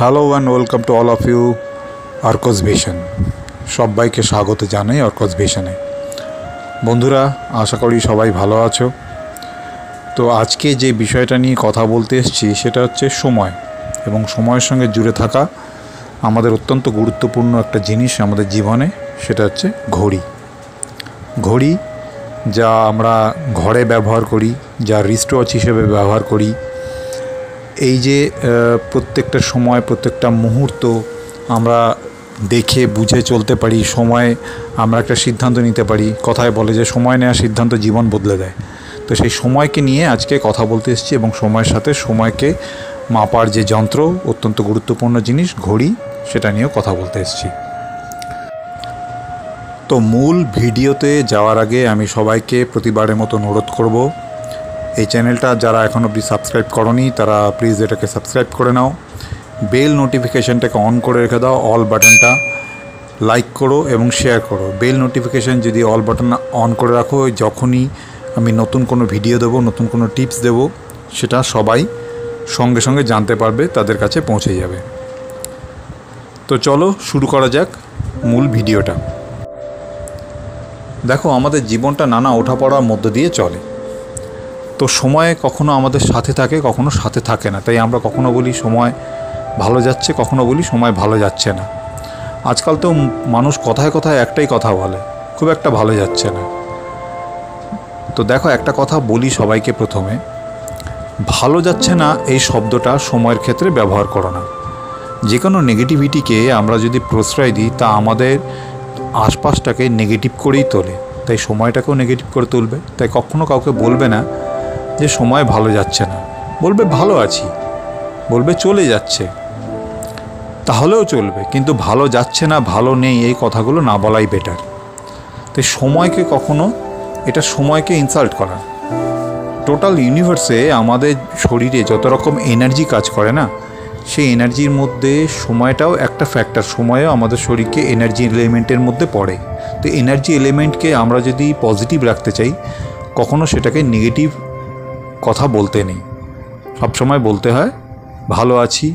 Hello and welcome to all of you অর্কস vision. সবাইকে স্বাগত জানাই অর্কস ভিশনে। বন্ধুরা, আশা করি সবাই ভালো আছো। তো আজকে যে বিষয়টা নিয়ে কথা বলতে এসেছি সেটা হচ্ছে সময় এবং সময়ের সঙ্গে জুড়ে থাকা আমাদের অত্যন্ত গুরুত্বপূর্ণ একটা জিনিস আমাদের জীবনে, সেটা হচ্ছে ঘড়ি। ঘড়ি যা আমরা ঘরে ব্যবহার করি, যা রিস্ট ওয়াচ হিসেবে ব্যবহার করি। এই যে প্রত্যেকটা সময়, প্রত্যেকটা মুহূর্ত আমরা দেখে বুঝে চলতে পারি, সময় আমরা একটা সিদ্ধান্ত নিতে পারি। কথায় বলে যে সময় নেওয়া সিদ্ধান্ত জীবন বদলে দেয়। তো সেই সময়কে নিয়ে আজকে কথা বলতে এসেছি এবং সময়ের সাথে সময়কে মাপার যে যন্ত্র, অত্যন্ত গুরুত্বপূর্ণ জিনিস ঘড়ি, সেটা নিয়েও কথা বলতে এসেছি। তো মূল ভিডিওতে যাওয়ার আগে আমি সবাইকে প্রতিবারের মতো অনুরোধ করব, এই চ্যানেলটা যারা এখন অবধি সাবস্ক্রাইব করনি তারা প্লিজ এটাকে সাবস্ক্রাইব করে নাও। বেল নোটিফিকেশানটাকে অন করে রেখে দাও, অল বাটনটা লাইক করো এবং শেয়ার করো। বেল নোটিফিকেশান যদি অল বাটন অন করে রাখো, যখনই আমি নতুন কোনো ভিডিও দেবো, নতুন কোনো টিপস দেবো, সেটা সবাই সঙ্গে সঙ্গে জানতে পারবে, তাদের কাছে পৌঁছে যাবে। তো চলো শুরু করা যাক মূল ভিডিওটা। দেখো, আমাদের জীবনটা নানা ওঠাপড়ার মধ্য দিয়ে চলে। তো সময় কখনো আমাদের সাথে থাকে, কখনো সাথে থাকে না। তাই আমরা কখনো বলি সময় ভালো যাচ্ছে, কখনো বলি সময় ভালো যাচ্ছে না। আজকাল তো মানুষ কথায় কথায় একটাই কথা বলে, খুব একটা ভালো যাচ্ছে না। তো দেখো, একটা কথা বলি সবাইকে, প্রথমে ভালো যাচ্ছে না এই শব্দটা সময়ের ক্ষেত্রে ব্যবহার করো না। যে কোনো নেগেটিভিটিকে আমরা যদি প্রশ্রয় দিই, তা আমাদের আশপাশটাকে নেগেটিভ করেই তোলে। তাই সময়টাকেও নেগেটিভ করে তুলবে। তাই কখনো কাউকে বলবে না যে সময় ভালো যাচ্ছে না, বলবে ভালো আছি, বলবে চলে যাচ্ছে, তাহলেও চলবে। কিন্তু ভালো যাচ্ছে না, ভালো নেই, এই কথাগুলো না বলাই বেটার। তাই সময়কে কখনো, এটা সময়কে ইনসাল্ট করা। টোটাল ইউনিভার্সে আমাদের শরীরে যত রকম এনার্জি কাজ করে না, সেই এনার্জির মধ্যে সময়টাও একটা ফ্যাক্টর। সময়ও আমাদের শরীরকে এনার্জি এলিমেন্টের মধ্যে পড়ে। তো এনার্জি এলিমেন্টকে আমরা যদি পজিটিভ রাখতে চাই, কখনো সেটাকে নেগেটিভ কথা বলতে নেই। সবসময় বলতে হয় ভালো আছি,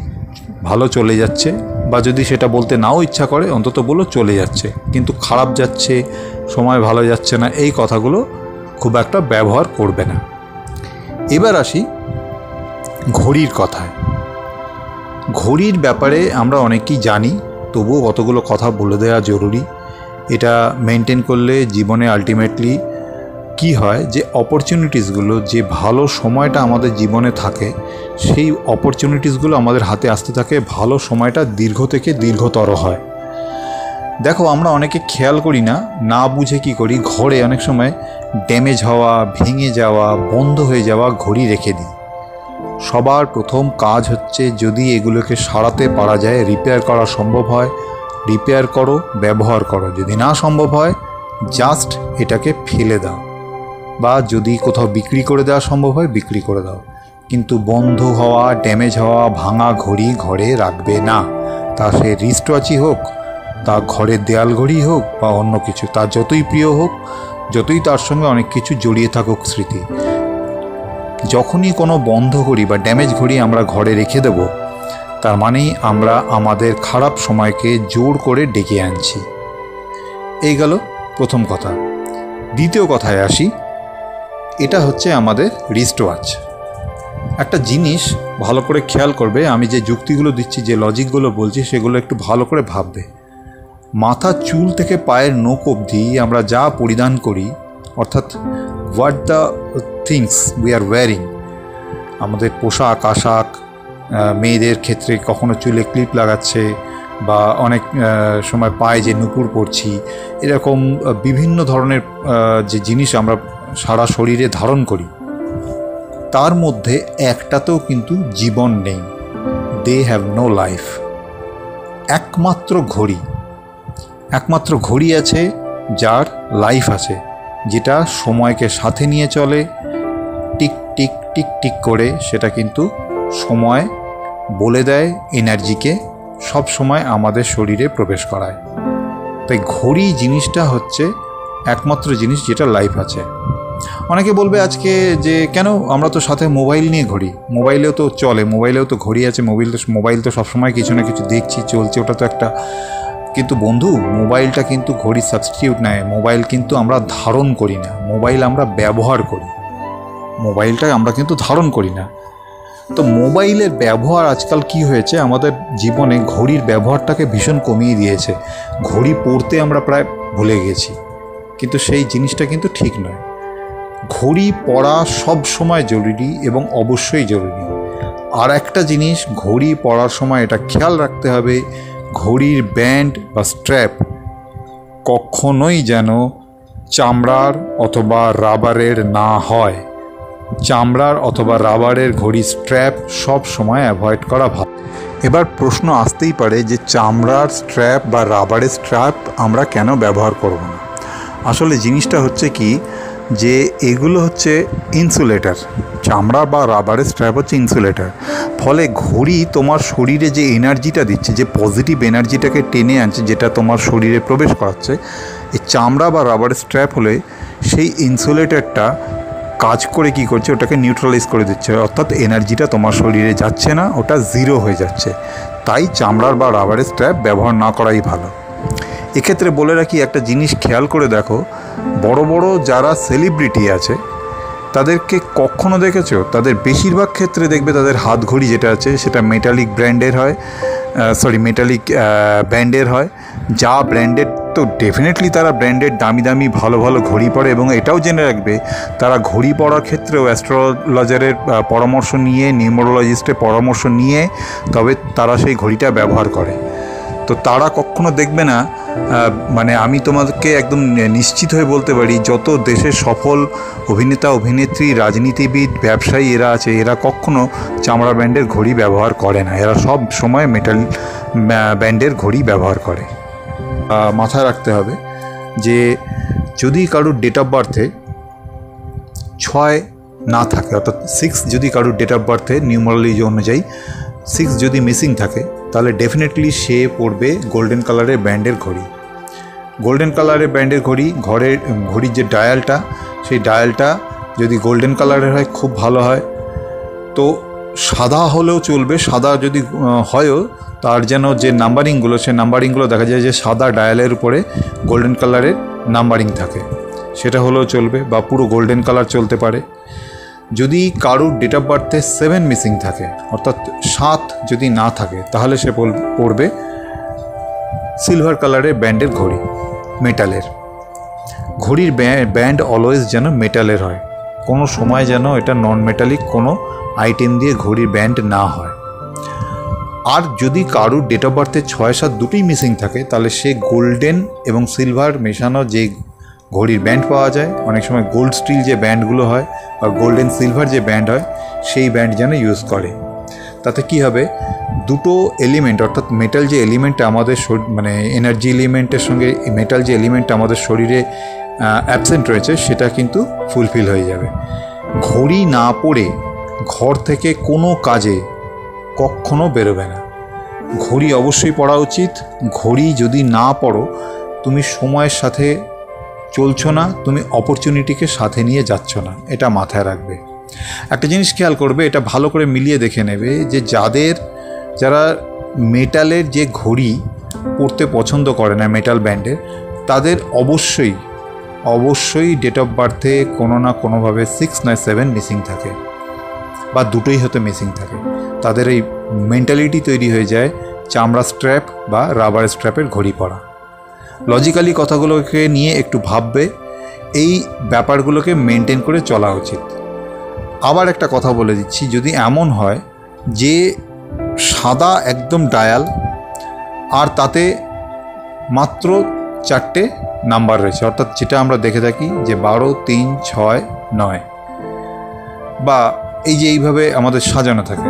ভালো চলে যাচ্ছে, বা যদি সেটা বলতে নাও ইচ্ছা করে, অন্তত বলো চলে যাচ্ছে। কিন্তু খারাপ যাচ্ছে, সময় ভালো যাচ্ছে না, এই কথাগুলো খুব একটা ব্যবহার করবে না। এবার আসি ঘড়ির কথায়। ঘড়ির ব্যাপারে আমরা অনেকেই জানি, তবুও কতগুলো কথা বলে দেওয়া জরুরি। এটা মেনটেন করলে জীবনে আলটিমেটলি কি হয়, যে অপরচুনিটিসগুলো, যে ভালো সময়টা আমাদের জীবনে থাকে, সেই অপরচুনিটিসগুলো আমাদের হাতে আসতে থাকে, ভালো সময়টা দীর্ঘ থেকে দীর্ঘতর হয়। দেখো, আমরা অনেকে খেয়াল করি না, না বুঝে কি করি, ঘরে অনেক সময় ড্যামেজ হওয়া, ভেঙে যাওয়া, বন্ধ হয়ে যাওয়া ঘড়ি রেখে দিই। সবার প্রথম কাজ হচ্ছে, যদি এগুলোকে সারাতে পারা যায়, রিপেয়ার করা সম্ভব হয়, রিপেয়ার করো, ব্যবহার করো। যদি না সম্ভব হয়, জাস্ট এটাকে ফেলে দাও, বা যদি কোথাও বিক্রি করে দেওয়া সম্ভব হয়, বিক্রি করে দাও। কিন্তু বন্ধ হওয়া, ড্যামেজ হওয়া, ভাঙা ঘড়ি ঘরে রাখবে না। তা সে রিস্ট ওয়াচই হোক, তা ঘরের দেয়াল ঘড়ি হোক, বা অন্য কিছু, তার যতই প্রিয় হোক, যতই তার সঙ্গে অনেক কিছু জড়িয়ে থাকুক স্মৃতি, যখনই কোনো বন্ধ ঘড়ি বা ড্যামেজ ঘড়ি আমরা ঘরে রেখে দেব, তার মানেই আমরা আমাদের খারাপ সময়কে জোর করে ডেকে আনছি। এই গেল প্রথম কথা। দ্বিতীয় কথায় আসি, এটা হচ্ছে আমাদের রিস্ট ওয়াচ। একটা জিনিস ভালো করে খেয়াল করবে, আমি যে যুক্তিগুলো দিচ্ছি, যে লজিকগুলো বলছি, সেগুলো একটু ভালো করে ভাববে। মাথার চুল থেকে পায়ের নখ অবধি আমরা যা পরিধান করি, অর্থাৎ what the things we are wearing, আমাদের পোশাক আশাক, মেয়েদের ক্ষেত্রে কখনো চুলে ক্লিপ লাগাচ্ছে, বা অনেক সময় পায়ে যে নুপুর পরছি, এরকম বিভিন্ন ধরনের যে জিনিস আমরা সারা শরীরে ধারণ করি, তার মধ্যে একটাতেও কিন্তু জীবন নেই। They have no life. একমাত্র ঘড়ি আছে যার লাইফ আছে, যেটা সময়কে সাথে নিয়ে চলে, টিক টিক টিক টিক করে। সেটা কিন্তু সময় বলে দেয়, এনার্জিকে সব সময় আমাদের শরীরে প্রবেশ করায়। তাই ঘড়ি জিনিসটা হচ্ছে একমাত্র জিনিস যেটা লাইফ আছে। অনেকে বলবে আজকে যে কেন আমরা তো সাথে মোবাইল নিয়ে ঘুরি, মোবাইলেও তো চলে, মোবাইলেও তো ঘড়ি আছে, মোবাইল তো সবসময় কিছু না কিছু দেখছি, চলছে, ওটা তো একটা। কিন্তু বন্ধু, মোবাইলটা কিন্তু ঘড়ির সাবস্টিটিউট নয়। মোবাইল কিন্তু আমরা ধারণ করি না, মোবাইল আমরা ব্যবহার করি, মোবাইলটা আমরা কিন্তু ধারণ করি না। তো মোবাইলের ব্যবহার আজকাল কি হয়েছে, আমাদের জীবনে ঘড়ির ব্যবহারটাকে ভীষণ কমিয়ে দিয়েছে। ঘড়ি পড়তে আমরা প্রায় ভুলে গেছি, কিন্তু সেই জিনিসটা কিন্তু ঠিক নয়। ঘড়ি পরা সব সময় জরুরি এবং অবশ্যই জরুরি। আর একটা জিনিস ঘড়ি পরার সময় এটা খেয়াল রাখতে হবে, ঘড়ির ব্যান্ড বা স্ট্র্যাপ কখনোই যেন চামড়ার অথবা রাবারের না হয়। চামড়ার অথবা রাবারের ঘড়ি স্ট্র্যাপ সব সময় অ্যাভয়েড করা ভালো। এবার প্রশ্ন আসতেই পারে যে চামড়ার স্ট্র্যাপ বা রাবারের স্ট্র্যাপ আমরা কেন ব্যবহার করব না। আসলে জিনিসটা হচ্ছে কি, যে এগুলো হচ্ছে ইনসুলেটর। চামড়া বা রাবারের স্ট্র্যাপ হচ্ছে ইনসুলেটর। ফলে ঘড়ি তোমার শরীরে যে এনার্জিটা দিচ্ছে, যে পজিটিভ এনার্জিটাকে টেনে আনছে, যেটা তোমার শরীরে প্রবেশ করাচ্ছে, এই চামড়া বা রাবারের স্ট্র্যাপ হলে সেই ইনসুলেটরটা কাজ করে কি করছে, ওটাকে নিউট্রালাইজ করে দিচ্ছে, অর্থাৎ এনার্জিটা তোমার শরীরে যাচ্ছে না, ওটা জিরো হয়ে যাচ্ছে। তাই চামড়ার বা রাবারের স্ট্র্যাপ ব্যবহার না করাই ভালো। এক্ষেত্রে বলে রাখি, একটা জিনিস খেয়াল করে দেখো, বড় বড় যারা সেলিব্রিটি আছে তাদেরকে কখনো দেখেছো, তাদের বেশিরভাগ ক্ষেত্রে দেখবে তাদের হাত ঘড়ি যেটা আছে সেটা মেটালিক ব্র্যান্ডের হয়, মেটালিক ব্র্যান্ডের হয়। যা ব্র্যান্ডেড, তো ডেফিনেটলি তারা ব্র্যান্ডেড দামি দামি ভালো ভালো ঘড়ি পরে, এবং এটাও জেনে রাখবে তারা ঘড়ি পরার ক্ষেত্রেও অ্যাস্ট্রোলজারের পরামর্শ নিয়ে, নিউমোরোলজিস্টের পরামর্শ নিয়ে তবে তারা সেই ঘড়িটা ব্যবহার করে। তো তারা কখনো দেখবে না, মানে আমি তোমাদেরকে একদম নিশ্চিত হয়ে বলতে পারি, যত দেশের সফল অভিনেতা অভিনেত্রী, রাজনীতিবিদ, ব্যবসায়ী এরা আছে, এরা কখনো চামড়া ব্র্যান্ডের ঘড়ি ব্যবহার করে না। এরা সব সময় মেটাল ব্র্যান্ডের ঘড়ি ব্যবহার করে। মাথায় রাখতে হবে যে যদি কারোর ডেট অফ বার্থে 6 না থাকে, অর্থাৎ 6 যদি কারোর ডেট অফ বার্থে নিউমারোলজি অনুযায়ী 6 যদি মিসিং থাকে, তাহলে ডেফিনেটলি সে পরবে গোল্ডেন কালারের ব্যান্ডের ঘড়ি। গোল্ডেন কালারের ব্যান্ডের ঘড়ি, ঘড়ির যে ডায়ালটা, সেই ডায়ালটা যদি গোল্ডেন কালারের হয় খুব ভালো হয়। তো সাদা হলেও চলবে, সাদা যদি হয়ও তার যেন যে নাম্বারিংগুলো, সেই নাম্বারিংগুলো দেখা যায় যে সাদা ডায়ালের উপরে গোল্ডেন কালারের নাম্বারিং থাকে, সেটা হলেও চলবে, বা পুরো গোল্ডেন কালার চলতে পারে। যদি কারোর ডেট অফ বার্থে 7 মিসিং থাকে, অর্থাৎ 7 যদি না থাকে, তাহলে সে পরবে সিলভার কালারের ব্যান্ডের ঘড়ি, মেটালের। ঘড়ির ব্যান্ড অলওয়েজ যেন মেটালের হয়, কোনো সময় যেন এটা নন মেটালিক কোনো আইটেম দিয়ে ঘড়ির ব্যান্ড না হয়। আর যদি কারোর ডেট অফ বার্থে 6, 7 দুটোই মিসিং থাকে, তাহলে সে গোল্ডেন এবং সিলভার মেশানো যে ঘড়ির ব্যান্ড পাওয়া যায়, অনেক সময় গোল্ড স্টিল যে ব্যান্ডগুলো হয় বা গোল্ডেন সিলভার যে ব্যান্ড হয়, সেই ব্যান্ড যেন ইউজ করে। তাতে কি হবে, দুটো এলিমেন্ট, অর্থাৎ মেটাল যে এলিমেন্টটা আমাদের মানে এনার্জি এলিমেন্টের সঙ্গে মেটাল যে এলিমেন্টটা আমাদের শরীরে অ্যাবসেন্ট রয়েছে, সেটা কিন্তু ফুলফিল হয়ে যাবে। ঘড়ি না পরে ঘর থেকে কোনো কাজে কখনো বেরোবে না। ঘড়ি অবশ্যই পরা উচিত। ঘড়ি যদি না পরো, তুমি সময়ের সাথে চলছো না, তুমি অপরচুনিটিকে সাথে নিয়ে যাচ্ছ না, এটা মাথায় রাখবে। একটা জিনিস খেয়াল করবে, এটা ভালো করে মিলিয়ে দেখে নেবে যে যারা মেটালের যে ঘড়ি পরতে পছন্দ করে না, মেটাল ব্যান্ডের, তাদের অবশ্যই ডেট অফ বার্থে কোনো না কোনোভাবে 6 নয় 7 মিসিং থাকে, বা দুটোই হয়তো মিসিং থাকে। তাদের এই মেন্টালিটি তৈরি হয়ে যায় চামড়া স্ট্র্যাপ বা রাবার স্ট্র্যাপের ঘড়ি পরা। লজিক্যালি কথাগুলোকে নিয়ে একটু ভাববে, এই ব্যাপারগুলোকে মেনটেন করে চলা উচিত। আবার একটা কথা বলে দিচ্ছি, যদি এমন হয় যে সাদা একদম ডায়াল আর তাতে মাত্র 4টে নাম্বার রয়েছে, অর্থাৎ যেটা আমরা দেখে থাকি যে 12, 3, 6, 9, বা এই যে এইভাবে আমাদের সাজানো থাকে,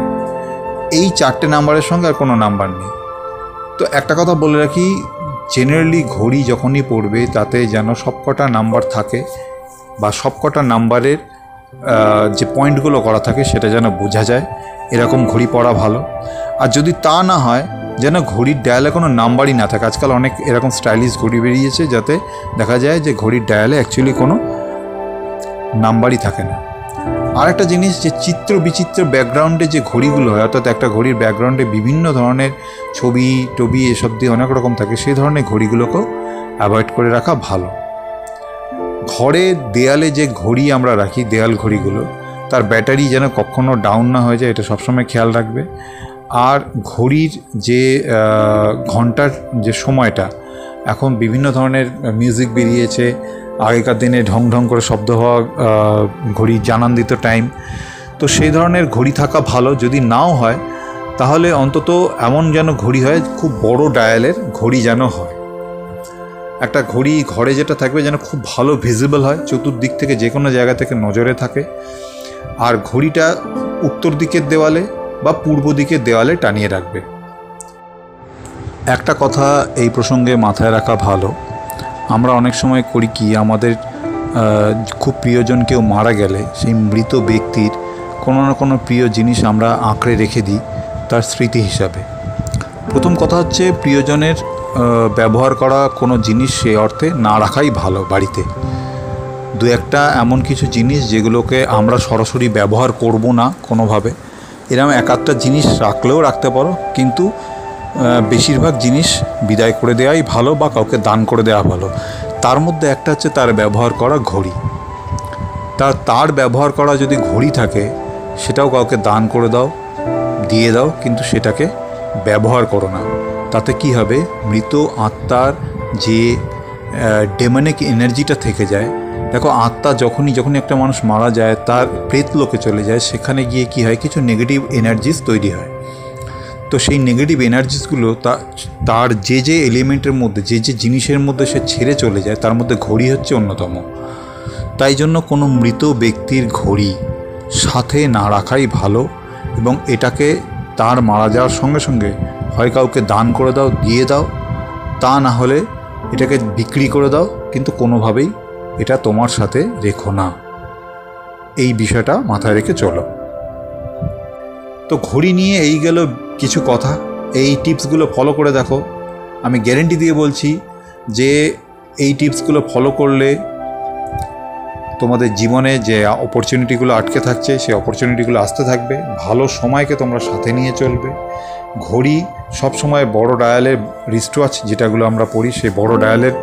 এই 4টে নাম্বারের সঙ্গে আর কোনো নাম্বার নেই। তো একটা কথা বলে রাখি, জেনারেলি ঘড়ি যখনই পড়বে তাতে যেন সবকটা নাম্বার থাকে, বা সবকটা নাম্বারের যে পয়েন্টগুলো করা থাকে সেটা যেন বোঝা যায়, এরকম ঘড়ি পরা ভালো। আর যদি তা না হয়, যেন ঘড়ির ডায়ালে কোনো নাম্বারই না থাকে। আজকাল অনেক এরকম স্টাইলিশ ঘড়ি বেরিয়েছে যাতে দেখা যায় যে ঘড়ির ডায়ালে অ্যাকচুয়ালি কোনো নাম্বারই থাকে না। আর একটা জিনিস, যে চিত্র বিচিত্র ব্যাকগ্রাউন্ডে যে ঘড়িগুলো হয়, অর্থাৎ একটা ঘড়ির ব্যাকগ্রাউন্ডে বিভিন্ন ধরনের ছবি টবি এসব দিয়ে অনেক রকম থাকে, সেই ধরনের ঘড়িগুলোকেও অ্যাভয়েড করে রাখা ভালো। ঘরের দেয়ালে যে ঘড়ি আমরা রাখি, দেয়াল ঘড়িগুলো, তার ব্যাটারি যেন কখনো ডাউন না হয়ে যায়, এটা সবসময় খেয়াল রাখবে। আর ঘড়ির যে ঘন্টার যে সময়টা, এখন বিভিন্ন ধরনের মিউজিক বেরিয়েছে, আগেকার দিনে ঢং ঢং করে শব্দ হওয়া ঘড়ি জানান দিত টাইম, তো সেই ধরনের ঘড়ি থাকা ভালো। যদি নাও হয় তাহলে অন্তত এমন যেন ঘড়ি হয়, খুব বড় ডায়ালের ঘড়ি যেন হয়। একটা ঘড়ি ঘরে যেটা থাকবে যেন খুব ভালো ভিজিবল হয়, চতুর্দিক থেকে যে কোনো জায়গা থেকে নজরে থাকে। আর ঘড়িটা উত্তর দিকের দেওয়ালে বা পূর্ব দিকের দেওয়ালে টানিয়ে রাখবে। একটা কথা এই প্রসঙ্গে মাথায় রাখা ভালো, আমরা অনেক সময় করি কি, আমাদের খুব প্রিয়জন কেউ মারা গেলে সেই মৃত ব্যক্তির কোনো না কোনো প্রিয় জিনিস আমরা আঁকড়ে রেখে দিই তার স্মৃতি হিসাবে। প্রথম কথা হচ্ছে, প্রিয়জনের ব্যবহার করা কোনো জিনিস সে অর্থে না রাখাই ভালো। বাড়িতে দু একটা এমন কিছু জিনিস যেগুলোকে আমরা সরাসরি ব্যবহার করব না কোনোভাবে, এরকম এক একটা জিনিস রাখলেও রাখতে পারো, কিন্তু বেশিরভাগ জিনিস বিদায় করে দেওয়াই ভালো বা কাউকে দান করে দেওয়া ভালো। তার মধ্যে একটা হচ্ছে তার ব্যবহার করা ঘড়ি। তার ব্যবহার করা যদি ঘড়ি থাকে, সেটাও কাউকে দান করে দাও, দিয়ে দাও, কিন্তু সেটাকে ব্যবহার করো না। তাতে কি হবে, মৃত আত্মার যে ডেমনিক এনার্জিটা থেকে যায়। দেখো, আত্মা যখনই একটা মানুষ মারা যায়, তার প্রেত লোকে চলে যায়, সেখানে গিয়ে কি হয়, কিছু নেগেটিভ এনার্জিস তৈরি হয়। তো সেই নেগেটিভ এনার্জিসগুলো তার যে এলিমেন্টের মধ্যে, যে জিনিসের মধ্যে সে ছেড়ে চলে যায়, তার মধ্যে ঘড়ি হচ্ছে অন্যতম। তাই জন্য কোনো মৃত ব্যক্তির ঘড়ি সাথে না রাখাই ভালো, এবং এটাকে তার মারা যাওয়ার সঙ্গে সঙ্গে হয় কাউকে দান করে দাও, দিয়ে দাও, তা না হলে এটাকে বিক্রি করে দাও, কিন্তু কোনোভাবেই এটা তোমার সাথে রেখো না। এই বিষয়টা মাথায় রেখে চলো। তো ঘড়ি নিয়ে এই গেল কিছু কথা। এই টিপসগুলো ফলো করে দেখো। আমি গ্যারেন্টি দিয়ে বলছি যে এই টিপসগুলো ফলো করলে তোমাদের জীবনে যে অপরচুনিটিগুলো আটকে থাকছে, সেই অপরচুনিটিগুলো আসতে থাকবে। ভালো সময়কে তোমরা সাথে নিয়ে চলবে। ঘড়ি সবসময় বড় ডায়ালের রিস্টওয়াচ যেটাগুলো আমরা পড়ি, সেই বড় ডায়ালের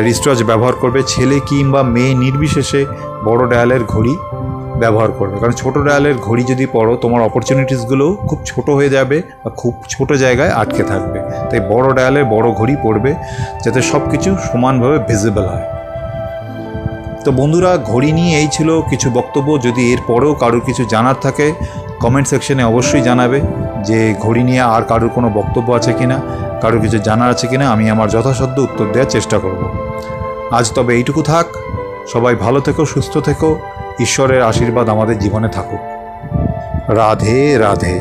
রিস্টওয়াচ ব্যবহার করবে। ছেলে কিংবা মেয়ে নির্বিশেষে বড় ডায়ালের ঘড়ি ব্যবহার করবে, কারণ ছোটো ডায়ালের ঘড়ি যদি পড়ো, তোমার অপরচুনিটিসগুলোও খুব ছোট হয়ে যাবে বা খুব ছোট জায়গায় আটকে থাকবে। তাই বড় ডায়ালের বড় ঘড়ি পড়বে, যাতে সব কিছু সমানভাবে ভিজিবল হয়। তো বন্ধুরা, ঘড়ি নিয়ে এই ছিল কিছু বক্তব্য। যদি এর পরেও কারোর কিছু জানার থাকে, কমেন্ট সেকশনে অবশ্যই জানাবে যে ঘড়ি নিয়ে আর কারোর কোনো বক্তব্য আছে কিনা, কারোর কিছু জানার আছে কিনা। আমি আমার যথাসাধ্য উত্তর দেওয়ার চেষ্টা করব। আজ তবে এইটুকু থাক। সবাই ভালো থেকো, সুস্থ থেকো। ঈশ্বরের আশীর্বাদ আমাদের জীবনে থাকুক। রাধে রাধে।